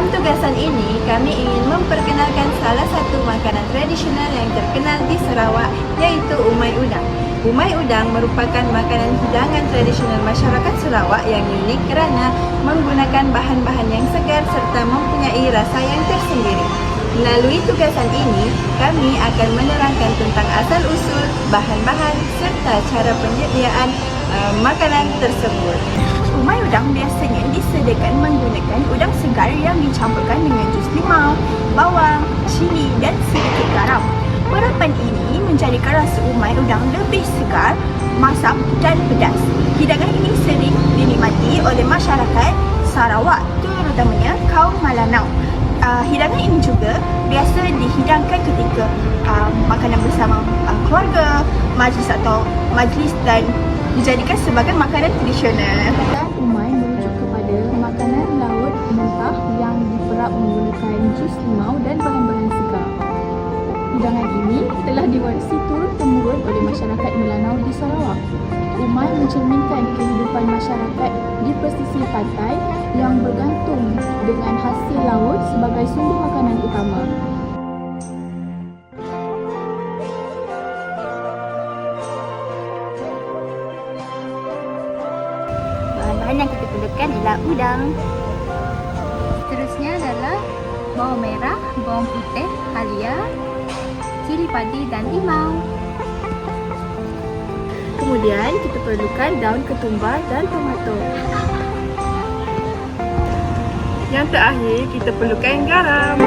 Dalam tugasan ini, kami ingin memperkenalkan salah satu makanan tradisional yang terkenal di Sarawak, iaitu umai udang. Umai udang merupakan makanan hidangan tradisional masyarakat Sarawak yang unik kerana menggunakan bahan-bahan yang segar serta mempunyai rasa yang tersendiri. Melalui tugasan ini, kami akan menerangkan tentang asal-usul, bahan-bahan serta cara penyediaan makanan tersebut. Umai udang biasanya disediakan menggunakan udang segar yang dicampurkan dengan jus limau, bawang, cili dan sedikit garam. Perapan ini menjadikan rasa umai udang lebih segar, masam dan pedas. Hidangan ini sering dinikmati oleh masyarakat Sarawak, terutamanya kaum Malanau. Hidangan ini juga biasa dihidangkan ketika makanan bersama keluarga, majlis atau majlis dan dijadikan sebagai makanan tradisional. Perkataan umai merujuk kepada makanan laut mentah yang diperap menggunakan jus limau dan bahan-bahan segar. Hidangan ini telah diwarisi turun-temurun oleh masyarakat Melanau di Sarawak. Umai mencerminkan kehidupan masyarakat di pesisir pantai yang bergantung dengan hasil laut sebagai sumber makanan utama. Bahan-bahan yang kita perlukan ialah udang. Seterusnya adalah bawang merah, bawang putih, halia, cili padi dan limau. Kemudian kita perlukan daun ketumbar dan tomato. Yang terakhir kita perlukan garam.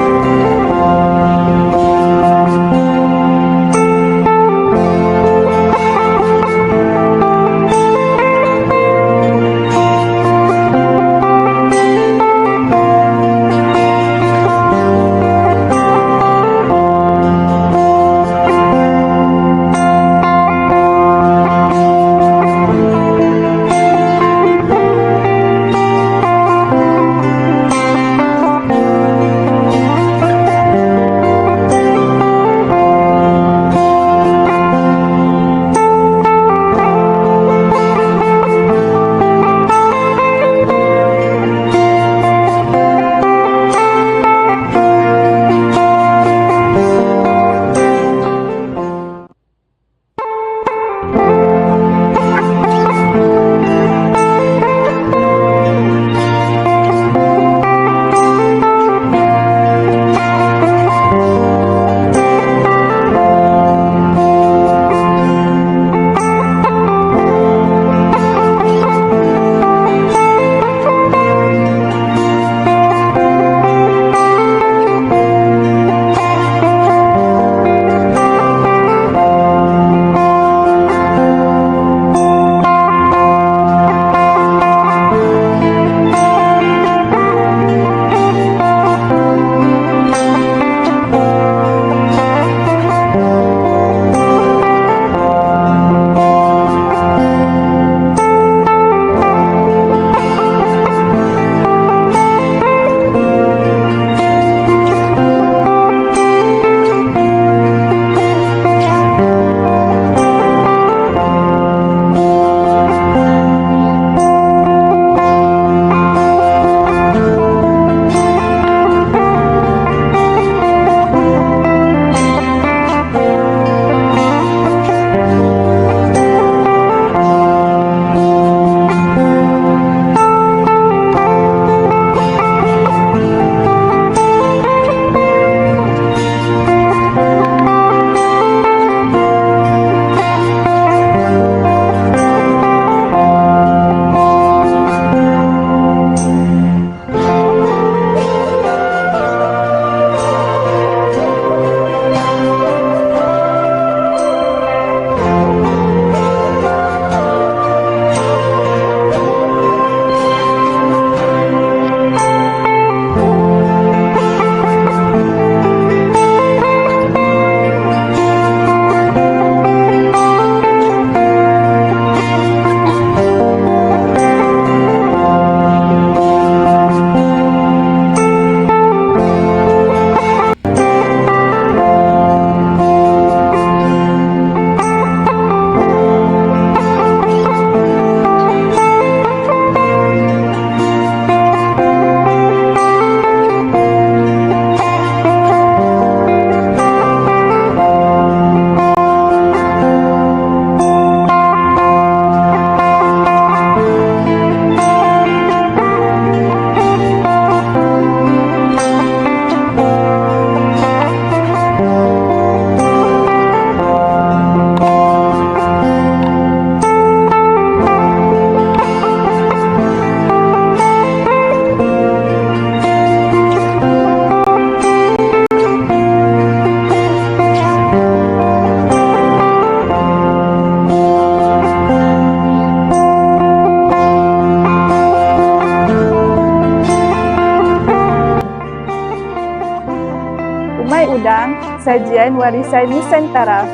sajian warisan Nusantara.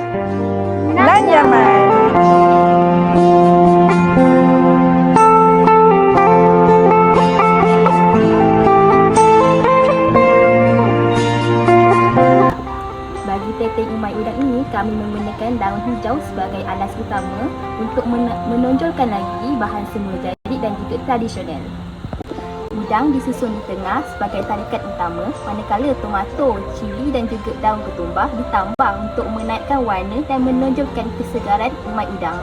Nan Yaman. Bagi teteh umai udang ini, kami menggunakan daun hijau sebagai alas utama untuk menonjolkan lagi bahan semula jadi dan juga tradisional. Udang disusun di tengah sebagai tarikan utama, manakala tomato, cili dan juga daun ketumbar ditambah untuk menaikkan warna dan menonjolkan kesegaran umai udang.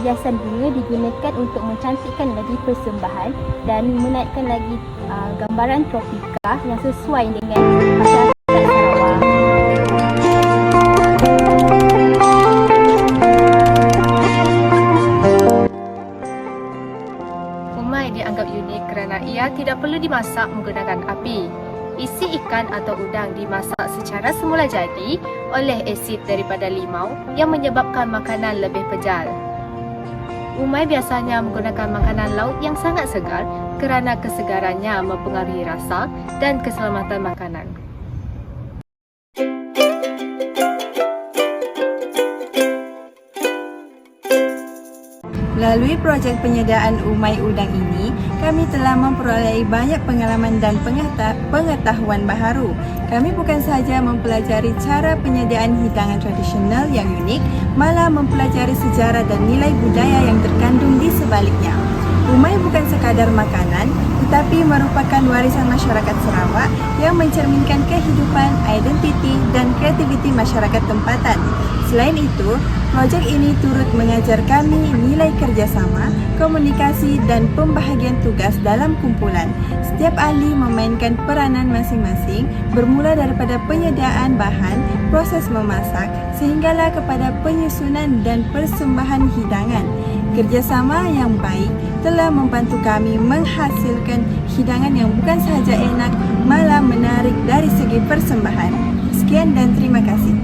Hiasan bunga digunakan untuk mencantikkan lagi persembahan dan menaikkan lagi gambaran tropika yang sesuai dengan masyarakat Sarawak. Umai dianggap unik kerana ia tidak perlu dimasak menggunakan api. Isi ikan atau udang dimasak secara semula jadi oleh asid daripada limau yang menyebabkan makanan lebih pejal. Umai biasanya menggunakan makanan laut yang sangat segar kerana kesegarannya mempengaruhi rasa dan keselamatan makanan. Melalui projek penyediaan umai udang ini, kami telah memperoleh banyak pengalaman dan pengetahuan baharu. Kami bukan sahaja mempelajari cara penyediaan hidangan tradisional yang unik, malah mempelajari sejarah dan nilai budaya yang terkandung di sebaliknya. Umai bukan sekadar makanan, tetapi merupakan warisan masyarakat Sarawak yang mencerminkan kehidupan, identiti dan kreativiti masyarakat tempatan. Selain itu, projek ini turut mengajar kami nilai kerjasama, komunikasi dan pembahagian tugas dalam kumpulan. Setiap ahli memainkan peranan masing-masing, bermula daripada penyediaan bahan, proses memasak, sehinggalah kepada penyusunan dan persembahan hidangan. Kerjasama yang baik telah membantu kami menghasilkan hidangan yang bukan sahaja enak, malah menarik dari segi persembahan. Sekian dan terima kasih.